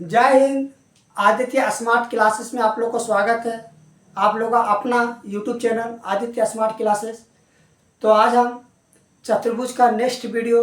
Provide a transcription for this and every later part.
जय Hind. Aditya smart classes में आप लोग को स्वागत है। आप लोग का अपना YouTube channel Aditya smart classes. तो आज हम चतुर्भुज का नेक्स्ट वीडियो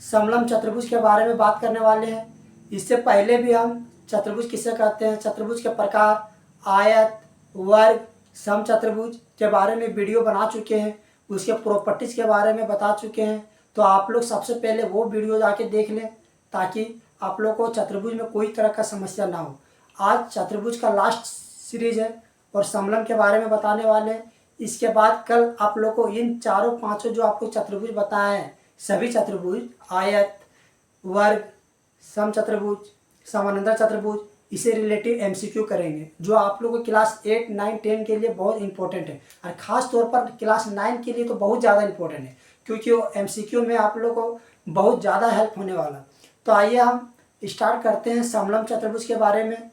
समलम चतुर्भुज के बारे में बात करने वाले हैं। इससे पहले भी हम चतुर्भुज किसे कहते हैं, चतुर्भुज के प्रकार, आयत, वर्ग, समचतुर्भुज के बारे में वीडियो बना चुके हैं। उसके प्रॉपर्टीज़ के बारे में बता चुके हैं। तो आप लोग सबसे पहले वो वीडियो जाके देख लें ताकि आप लोग को चतुर्भुज में कोई तरह का समस्या ना हो। आज चतुर्भुज का लास्ट सीरीज है और समलम के बारे में बताने वाले हैं। इसके बाद कल आप लोग को इन चारों पांचों जो आपको चतुर्भुज बताए हैं, सभी चतुर्भुज, आयत, वर्ग, समचतुर्भुज, समानांतर चतुर्भुज, इसे रिलेटिव एमसीक्यू करेंगे जो आप लोगों को क्लास 8, 9, 10 के लिए बहुत इंपॉर्टेंट है और ख़ास तौर पर क्लास 9 के लिए तो बहुत ज़्यादा इंपॉर्टेंट है क्योंकि वो एमसीक्यू में आप लोग को बहुत ज़्यादा हेल्प होने वाला। तो आइए हम स्टार्ट करते हैं समलम चतुर्भुज के बारे में।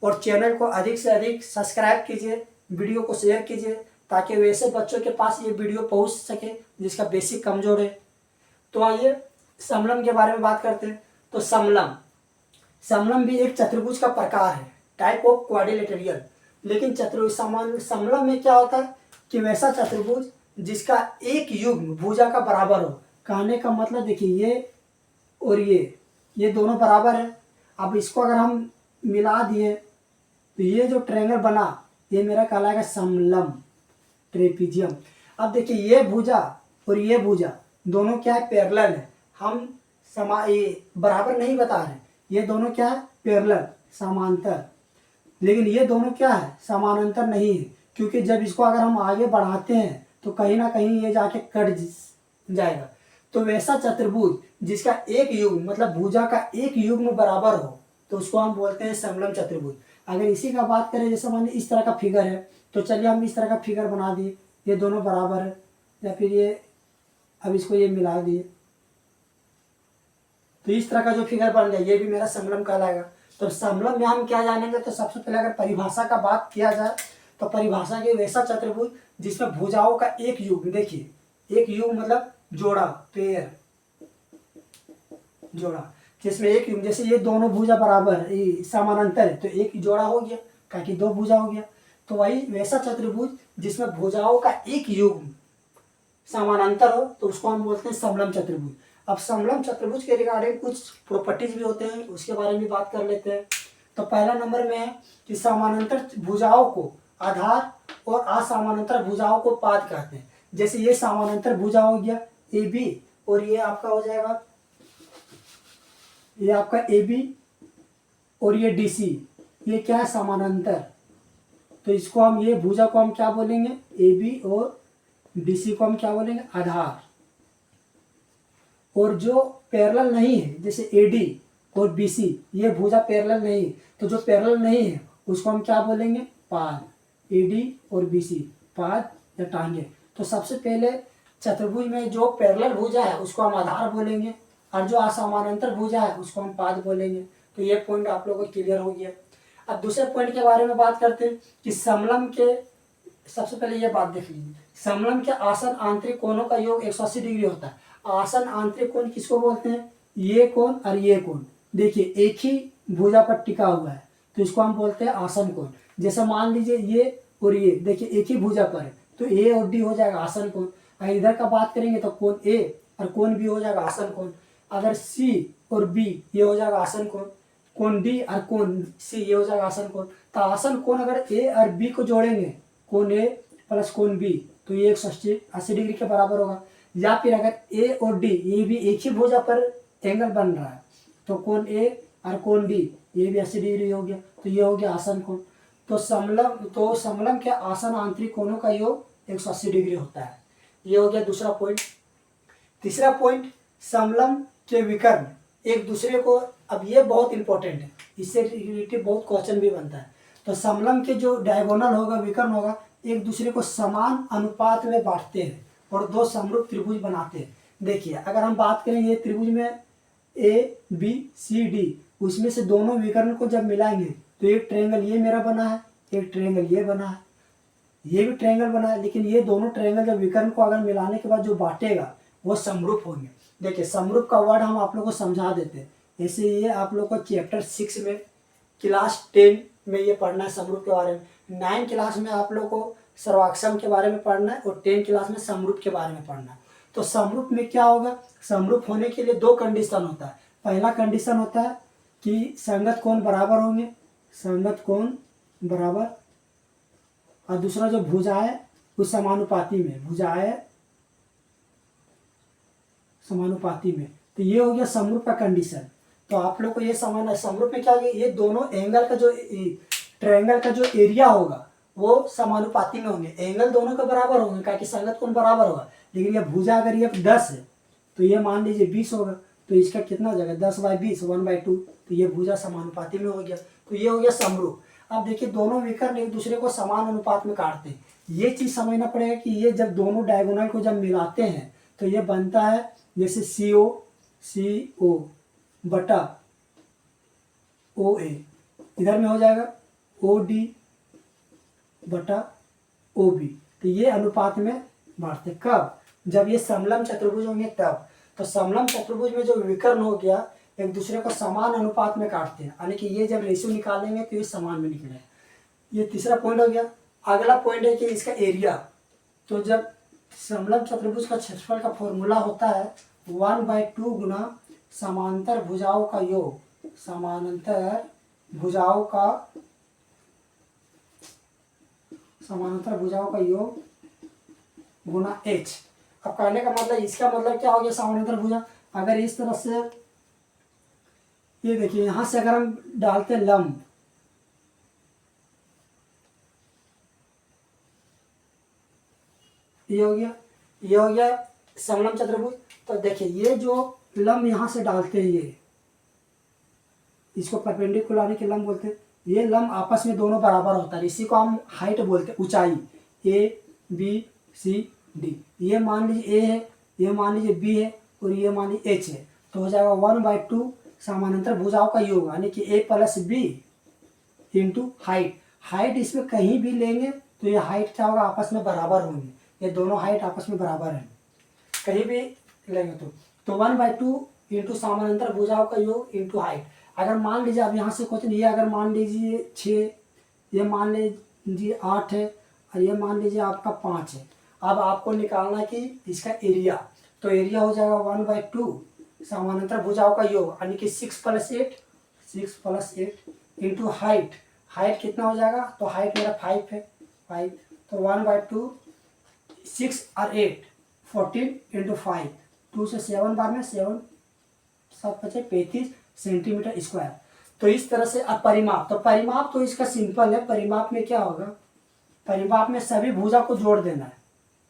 और चैनल को अधिक से अधिक सब्सक्राइब कीजिए, वीडियो को शेयर कीजिए ताकि वैसे बच्चों के पास ये वीडियो पहुंच सके जिसका बेसिक कमज़ोर है। तो आइए समलम के बारे में बात करते हैं। तो समलम भी एक चतुर्भुज का प्रकार है, टाइप ऑफ क्वाड्रिलेटरल। लेकिन समलम में क्या होता है कि वैसा चतुर्भुज जिसका एक युग्म भुजा का बराबर हो। कहने का मतलब देखिए, ये और ये दोनों बराबर है। अब इसको अगर हम मिला दिए तो ये जो ट्रायंगल बना ये मेरा कहलाएगा समलम, ट्रेपीजियम। अब देखिए ये भुजा और ये भुजा दोनों क्या है, पैरेलल है। हम ये बराबर नहीं बता रहे, ये दोनों क्या है, पैरेलल, समांतर। लेकिन ये दोनों क्या है, समानांतर नहीं है क्योंकि जब इसको अगर हम आगे बढ़ाते हैं तो कहीं ना कहीं ये जाके कट जाएगा। तो वैसा चतुर्भुज जिसका एक युग्म मतलब भुजा का एक युग्म बराबर हो तो उसको हम बोलते हैं समलम चतुर्भुज। अगर इसी का बात करें, जैसे मान इस तरह का फिगर है तो चलिए हम इस तरह का फिगर बना दिए, ये दोनों बराबर है, या फिर ये अब इसको ये मिला दिए तो इस तरह का जो फिगर बन गया ये भी मेरा समलम कहलाएगा। तो समलम में हम क्या जानेंगे, तो सबसे पहले अगर परिभाषा का बात किया जाए तो परिभाषा के वैसा चतुर्भुज जिसमें भुजाओं का एक युग्म, देखिए एक युग्म मतलब जोड़ा, पेयर, जोड़ा, जिसमें एक युग्म, जैसे ये दोनों भुजा बराबर समानांतर है तो एक जोड़ा हो गया, क्या कि दो भुजा हो गया। तो वही वैसा चतुर्भुज जिसमें भुजाओं का एक युग्म समानांतर हो तो उसको हम बोलते हैं समलम चतुर्भुज। अब समलम चतुर्भुज के रिगार्डिंग कुछ प्रॉपर्टीज भी होते हैं, उसके बारे में बात कर लेते हैं। तो पहला नंबर में है कि समानांतर भुजाओं को आधार और असमानांतर भुजाओं को पाद कहते हैं। जैसे ये समानांतर भुजा हो गया ए बी और ये आपका हो जाएगा, ये आपका ए बी और ये डी सी, ये क्या है, समानांतर। तो इसको हम, ये भुजा को हम क्या बोलेंगे, ए बी, और डी सी को हम क्या बोलेंगे, आधार। और जो पैरेलल नहीं है जैसे ए डी और बी सी, ये भुजा पैरेलल नहीं है तो जो पैरेलल नहीं है उसको हम क्या बोलेंगे, पाद। ए डी और बी सी, पाद या टांगे। तो सबसे पहले चतुर्भुज में जो पैरेलल भुजा है उसको हम आधार बोलेंगे और जो असमानांतर भुजा है उसको हम पाद बोलेंगे। तो ये पॉइंट आप लोगों को क्लियर हो गया। अब दूसरे पॉइंट के बारे में बात करते हैं कि समलम के, सबसे पहले ये बात देख लीजिए, समलम के आसन आंतरिक कोणों का योग 180 डिग्री होता है। आसन आंतरिक कोण किसको बोलते हैं, ये कोण और ये कोण। देखिए एक ही भुजा पर टिका हुआ है तो इसको हम बोलते हैं आसन कोण। जैसे मान लीजिए ये और ये, देखिए एक ही भुजा पर है तो ए और डी हो जाएगा आसन कोण। अगर इधर का बात करेंगे तो कोण ए और कोण बी हो जाएगा आसन कोण। अगर सी और बी ये हो जाएगा आसन कोण, कोण डी और कोण सी ये हो जाएगा आसन कोण। तो आसन कोण अगर ए और बी को जोड़ेंगे, कोण ए प्लस कोण बी, तो ये 180 डिग्री के बराबर होगा। या फिर अगर ए और डी ये भी एक ही भुजा पर एंगल बन रहा है तो कोण ए और कोण डी ये भी 80 डिग्री हो गया, तो ये हो गया आसन कोण। तो समलम के आसन आंतरिक कोणों का योग 180 डिग्री होता है। ये हो गया दूसरा पॉइंट। तीसरा पॉइंट, समलम के विकर्ण एक दूसरे को, अब ये बहुत इंपॉर्टेंट है, इससे रिलेटेड बहुत क्वेश्चन भी बनता है। तो समलम के जो डायगोनल होगा, विकर्ण होगा, एक दूसरे को समान अनुपात में बांटते हैं और दो समरूप त्रिभुज बनाते हैं। देखिए अगर हम बात करें ये त्रिभुज में ए बी सी डी, उसमें से दोनों विकर्ण को जब मिलाएंगे तो एक ट्रायंगल ये मेरा बना है, एक ट्रायंगल ये बना है, ये भी ट्रायंगल बना है। लेकिन ये दोनों ट्रायंगल जब विकर्ण को अगर मिलाने के बाद जो बांटेगा वो समरूप होंगे। देखिए समरूप का वर्ड हम आप लोग को समझा देते हैं। जैसे ये आप लोग को चैप्टर 6 में क्लास 10 में ये पढ़ना है समरूप के बारे में। 9 क्लास में आप लोग को सर्वाक्षम के बारे में पढ़ना है और 10 क्लास में समरूप के बारे में पढ़ना है। तो समरूप में क्या होगा, समरूप होने के लिए 2 कंडीशन होता है। पहला कंडीशन होता है कि संगत कोण बराबर होंगे, संगत कोण बराबर, और दूसरा जो भुजाएं उस समानुपाती में, भुजाएं समानुपाती में। तो ये हो गया समरूप का कंडीशन। तो आप लोग को ये समझना है समरूप में क्या होगा, ये दोनों एंगल का जो ट्रायंगल का जो एरिया होगा वो समानुपाती में होंगे, एंगल दोनों के बराबर होंगे, क्योंकि संगत कोण बराबर होगा। लेकिन ये भुजा अगर ये 10 है तो ये मान लीजिए 20 होगा, तो इसका कितना हो जाएगा 10/20 1/2, तो ये भुजा समानुपाती में हो गया। तो ये हो गया समरूप। अब देखिए दोनों विकर्ण एक दूसरे को समान अनुपात में काटते हैं। ये चीज समझना पड़ेगा कि ये जब दोनों डायगोनल को जब मिलाते हैं तो ये बनता है जैसे CO बटा OA, इधर में हो जाएगा OD बटा OB। तो ये अनुपात में बांटते कब, जब ये समलंब चतुर्भुज होंगे तब। तो समलंब चतुर्भुज में जो विकर्ण हो गया एक दूसरे को समान अनुपात में काटते हैं, यानी कि ये जब रेशियो निकालेंगे तो ये समान में निकलेगा। ये तीसरा पॉइंट हो गया। अगला पॉइंट है कि इसका एरिया। तो जब समलंब चतुर्भुज का क्षेत्रफल का फॉर्मूला होता है 1/2 गुना समांतर भुजाओं का योग, समानांतर भुजाओं का योग गुना h। अब कहने का मतलब, इसका मतलब क्या हो गया, समानांतर भुजा अगर इस तरह से, ये देखिए यहां से अगर हम डालते लंब, ये हो गया समलंब चतुर्भुज। तो देखिए ये जो लंब यहां से डालते हैं, ये इसको परपेंडिकुलर आने के लंब बोलते हैं। ये लंब आपस में दोनों बराबर होता है, इसी को हम हाइट बोलते हैं, ऊंचाई ABCD। ये मान लीजिए A है, ये मान लीजिए B है और ये मान लीजिए H है। तो हो जाएगा 1/2 समानांतर भुजाओं का योग, यानी कि A + B इंटू हाइट इसमें कहीं भी लेंगे तो ये हाइट क्या होगा, आपस में बराबर होंगे। ये दोनों हाइट आपस में बराबर है, कहीं भी लेंगे तो 1/2 इंटू समानांतर भुजाओं का योग इंटू हाइट। अगर मान लीजिए अब यहाँ से क्वेश्चन, ये अगर मान लीजिए 6, ये मान लीजिए 8 है और ये मान लीजिए आपका 5 है। अब आपको निकालना है कि इसका एरिया। तो एरिया हो जाएगा 1/2 समानांतर भुजाओं का योग, यानी कि 6 + 8 इंटू हाइट कितना हो जाएगा, तो हाइट मेरा 5 है, 5। तो 1/2 6 और 8 14 इंटू 5, 2 से 7 बार में 7 7 × 5 = 35 सेंटीमीटर स्क्वायर। तो इस तरह से। अब परिमाप, तो परिमाप तो इसका सिंपल है। परिमाप में क्या होगा, परिमाप में सभी भुजा को जोड़ देना है।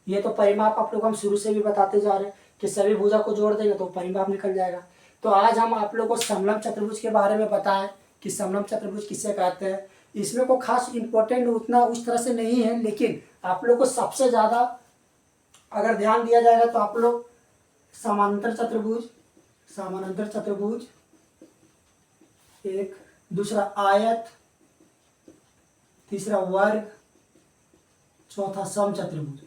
ये तो परिमाप आप लोग हम शुरू से भी बताते जा रहे हैं कि सभी भुजा को जोड़ देंगे तो परिमाप निकल जाएगा। तो आज हम आप लोग को समलंब चतुर्भुज के बारे में बताएं कि समलंब चतुर्भुज किसे कहते हैं। इसमें को खास इंपॉर्टेंट उतना उस तरह से नहीं है, लेकिन आप लोग को सबसे ज़्यादा अगर ध्यान दिया जाएगा तो आप लोग समानांतर चतुर्भुज एक, दूसरा आयत, तीसरा वर्ग, चौथा समचतुर्भुज,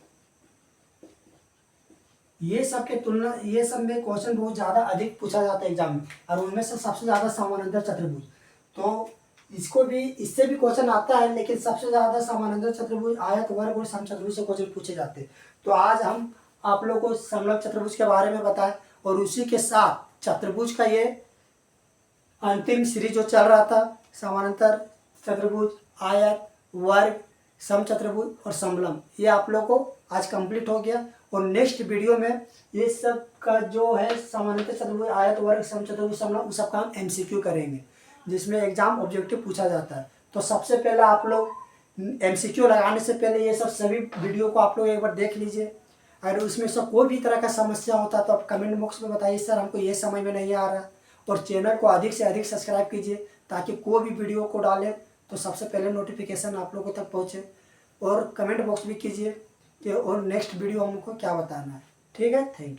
ये सब के तुलना, ये सब में क्वेश्चन बहुत ज़्यादा अधिक पूछा जाता है एग्जाम में, और उनमें से सबसे ज़्यादा समानांतर चतुर्भुज। तो इसको भी, इससे भी क्वेश्चन आता है, लेकिन सबसे ज़्यादा समानांतर चतुर्भुज, आयत, वर्ग और समचतुर्भुज से क्वेश्चन पूछे जाते हैं। तो आज हम आप लोगों को समलंब चतुर्भुज के बारे में बताएं, और उसी के साथ चतुर्भुज का ये अंतिम सीरीज जो चल रहा था, समानांतर चतुर्भुज, आयत, वर्ग, समचतुर्भुज और समलंब, ये आप लोग को आज कंप्लीट हो गया। और नेक्स्ट वीडियो में ये सब का जो है समानांतर चतुर्भुज, आयत, वर्ग, समचतुर्भुज, समलंब, उस सबका हम MCQ करेंगे, जिसमें एग्जाम ऑब्जेक्टिव पूछा जाता है। तो सबसे पहले आप लोग MCQ लगाने से पहले ये सब सभी वीडियो को आप लोग एक बार देख लीजिए। अगर उसमें से कोई भी तरह का समस्या होता है तो आप कमेंट बॉक्स में बताइए, सर हमको ये समझ में नहीं आ रहा। और चैनल को अधिक से अधिक सब्सक्राइब कीजिए, ताकि कोई भी वीडियो को डालें तो सबसे पहले नोटिफिकेशन आप लोगों तक पहुँचे। और कमेंट बॉक्स भी कीजिए कि और नेक्स्ट वीडियो हमको क्या बताना है। ठीक है, थैंक यू।